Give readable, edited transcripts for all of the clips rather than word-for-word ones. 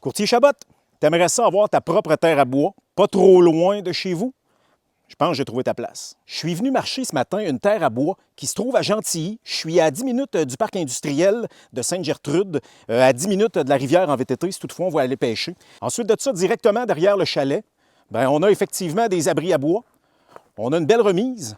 Courtier Chabot, t'aimerais ça avoir ta propre terre à bois, pas trop loin de chez vous? Je pense que j'ai trouvé ta place. Je suis venu marcher ce matin une terre à bois qui se trouve à Gentilly. Je suis à 10 minutes du parc industriel de Sainte-Gertrude, à 10 minutes de la rivière en VTT, si toutefois on va aller pêcher. Ensuite de ça, directement derrière le chalet, on a effectivement des abris à bois. On a une belle remise.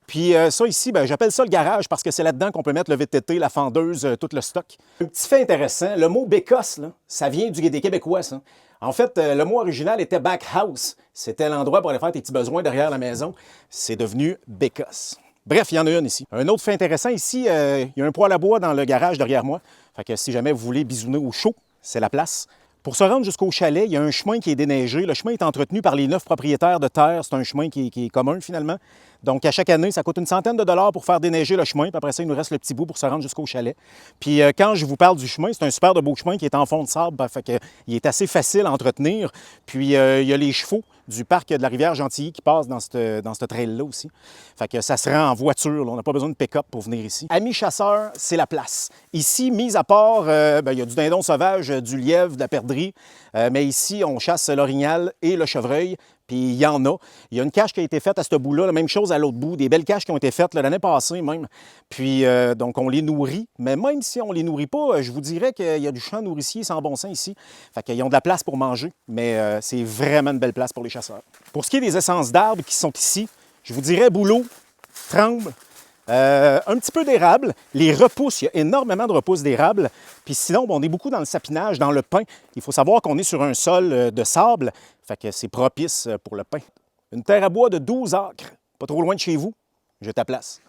Puis ça ici, j'appelle ça le garage parce que c'est là-dedans qu'on peut mettre le VTT, la fendeuse, tout le stock. Un petit fait intéressant, le mot bécosse, là, ça vient des Québécois, ça. En fait, le mot original était backhouse. C'était l'endroit pour aller faire tes petits besoins derrière la maison. C'est devenu bécosse. Bref, il y en a une ici. Un autre fait intéressant ici, il y a un poêle à bois dans le garage derrière moi. Fait que si jamais vous voulez bisouner au chaud, c'est la place. Pour se rendre jusqu'au chalet, il y a un chemin qui est déneigé. Le chemin est entretenu par les 9 propriétaires de terre. C'est un chemin qui est commun, finalement. Donc, à chaque année, ça coûte une centaine de dollars pour faire déneiger le chemin. Puis après ça, il nous reste le petit bout pour se rendre jusqu'au chalet. Puis quand je vous parle du chemin, c'est un super de beau chemin qui est en fond de sable. Fait que, il est assez facile à entretenir. Puis, il y a les chevaux du parc de la rivière Gentilly qui passent dans ce trail-là aussi. Fait que ça se rend en voiture. Là. On n'a pas besoin de pick-up pour venir ici. Amis chasseurs, c'est la place. Ici, mis à part, il y a du dindon sauvage, du lièvre, de la perdrix. Mais ici, on chasse l'orignal et le chevreuil. Puis il y en a. Il y a une cache qui a été faite à ce bout-là, la même chose à l'autre bout, des belles caches qui ont été faites l'année passée même. Puis donc on les nourrit, mais même si on ne les nourrit pas, je vous dirais qu'il y a du champ nourricier sans bon sens ici. Fait qu'ils ont de la place pour manger, mais c'est vraiment une belle place pour les chasseurs. Pour ce qui est des essences d'arbres qui sont ici, je vous dirais bouleau, tremble, un petit peu d'érable, les repousses, il y a énormément de repousses d'érable. Puis sinon, on est beaucoup dans le sapinage, dans le pin. Il faut savoir qu'on est sur un sol de sable, fait que c'est propice pour le pin. Une terre à bois de 12 acres, pas trop loin de chez vous, j'ai ta place.